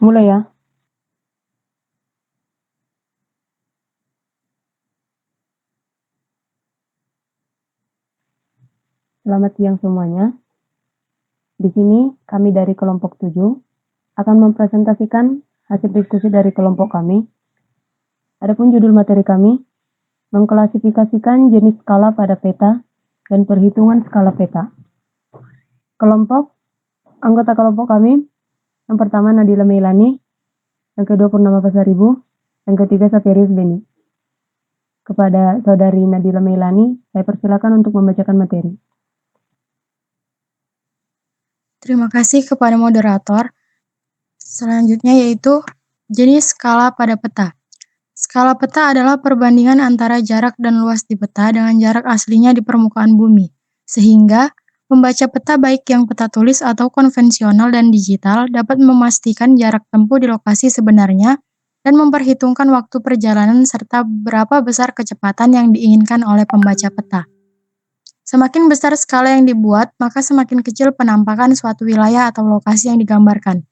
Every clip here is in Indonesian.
Mulai ya. Selamat siang semuanya. Di sini kami dari kelompok 7 akan mempresentasikan hasil diskusi dari kelompok kami. Adapun judul materi kami, mengklasifikasikan jenis skala pada peta dan perhitungan skala peta. Anggota kelompok kami, yang pertama Nadila Meilani, yang kedua Purnama Pasaribu, yang ketiga Sapirius Beni. Kepada saudari Nadila Meilani, saya persilakan untuk membacakan materi. Terima kasih kepada moderator. Selanjutnya yaitu jenis skala pada peta. Skala peta adalah perbandingan antara jarak dan luas di peta dengan jarak aslinya di permukaan bumi. Sehingga membaca peta baik yang peta tulis atau konvensional dan digital dapat memastikan jarak tempuh di lokasi sebenarnya dan memperhitungkan waktu perjalanan serta berapa besar kecepatan yang diinginkan oleh pembaca peta. Semakin besar skala yang dibuat, maka semakin kecil penampakan suatu wilayah atau lokasi yang digambarkan.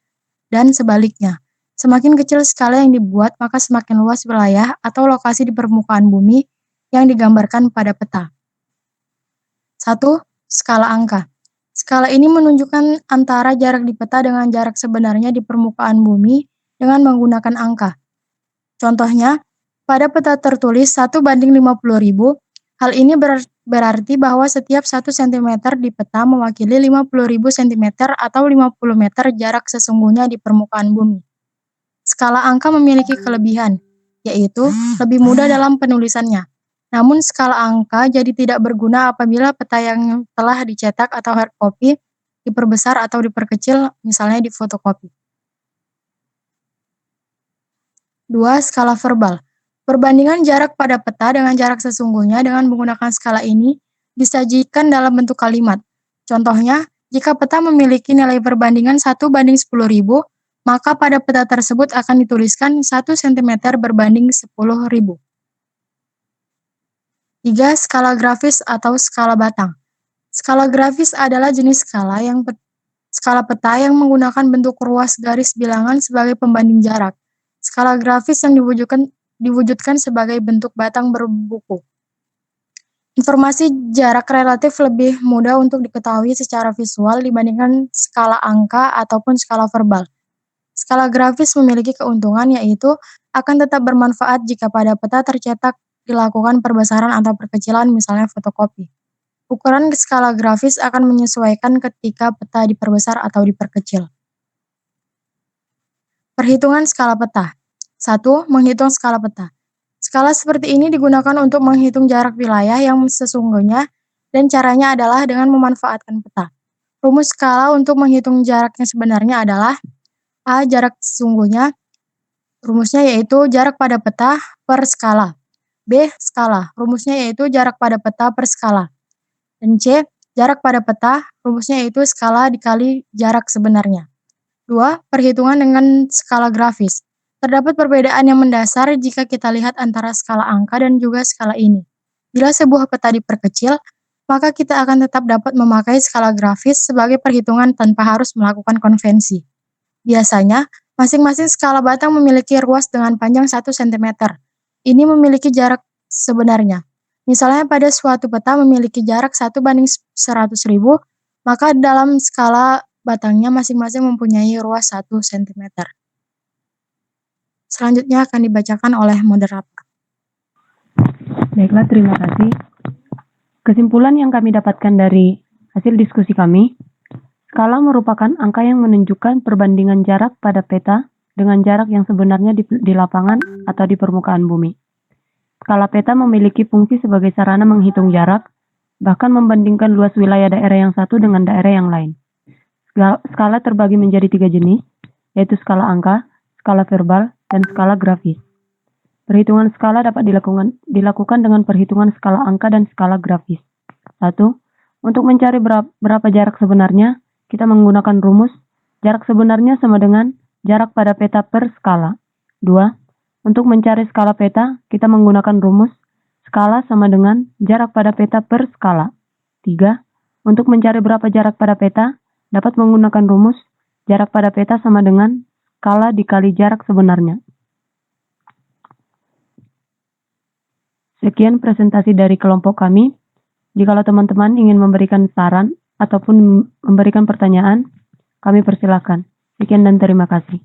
Dan sebaliknya, semakin kecil skala yang dibuat, maka semakin luas wilayah atau lokasi di permukaan bumi yang digambarkan pada peta. 1. Skala angka. Skala ini menunjukkan antara jarak di peta dengan jarak sebenarnya di permukaan bumi dengan menggunakan angka. Contohnya, pada peta tertulis 1:50.000, hal ini berarti bahwa setiap 1 cm di peta mewakili 50.000 cm atau 50 meter jarak sesungguhnya di permukaan bumi. Skala angka memiliki kelebihan, yaitu lebih mudah dalam penulisannya. Namun skala angka jadi tidak berguna apabila peta yang telah dicetak atau hard copy diperbesar atau diperkecil, misalnya di fotokopi. 2. Skala verbal. Perbandingan jarak pada peta dengan jarak sesungguhnya dengan menggunakan skala ini disajikan dalam bentuk kalimat. Contohnya, jika peta memiliki nilai perbandingan 1:10.000, maka pada peta tersebut akan dituliskan 1 cm berbanding 10.000. 3. Skala grafis atau skala batang. Skala grafis adalah jenis skala peta yang menggunakan bentuk ruas garis bilangan sebagai pembanding jarak. Skala grafis yang diwujudkan sebagai bentuk batang berbuku. Informasi jarak relatif lebih mudah untuk diketahui secara visual dibandingkan skala angka ataupun skala verbal. Skala grafis memiliki keuntungan yaitu akan tetap bermanfaat jika pada peta tercetak dilakukan perbesaran atau perkecilan, misalnya fotokopi. Ukuran skala grafis akan menyesuaikan ketika peta diperbesar atau diperkecil. Perhitungan skala peta. 1. Menghitung skala peta. Skala seperti ini digunakan untuk menghitung jarak wilayah yang sesungguhnya dan caranya adalah dengan memanfaatkan peta. Rumus skala untuk menghitung jaraknya sebenarnya adalah A. Jarak sesungguhnya. Rumusnya yaitu jarak pada peta per skala. B. Skala. Rumusnya yaitu jarak pada peta per skala. Dan C. Jarak pada peta. Rumusnya yaitu skala dikali jarak sebenarnya. 2. Perhitungan dengan skala grafis. Terdapat perbedaan yang mendasar jika kita lihat antara skala angka dan juga skala ini. Bila sebuah peta diperkecil, maka kita akan tetap dapat memakai skala grafis sebagai perhitungan tanpa harus melakukan konvensi. Biasanya, masing-masing skala batang memiliki ruas dengan panjang 1 cm. Ini memiliki jarak sebenarnya. Misalnya pada suatu peta memiliki jarak 1:100.000, maka dalam skala batangnya masing-masing mempunyai ruas 1 cm. Selanjutnya akan dibacakan oleh moderator. Baiklah, terima kasih. Kesimpulan yang kami dapatkan dari hasil diskusi kami, skala merupakan angka yang menunjukkan perbandingan jarak pada peta dengan jarak yang sebenarnya di lapangan atau di permukaan bumi. Skala peta memiliki fungsi sebagai sarana menghitung jarak, bahkan membandingkan luas wilayah daerah yang satu dengan daerah yang lain. Skala terbagi menjadi 3 jenis, yaitu skala angka, skala verbal, dan skala grafis. Perhitungan skala dapat dilakukan dengan perhitungan skala angka dan skala grafis. 1. Untuk mencari berapa jarak sebenarnya, kita menggunakan rumus jarak sebenarnya sama dengan jarak pada peta per skala. 2. Untuk mencari skala peta, kita menggunakan rumus skala sama dengan jarak pada peta per skala. 3. Untuk mencari berapa jarak pada peta, dapat menggunakan rumus jarak pada peta sama dengan skala dikali jarak sebenarnya. Sekian presentasi dari kelompok kami. Jikalau teman-teman ingin memberikan saran ataupun memberikan pertanyaan, kami persilakan. Sekian dan terima kasih.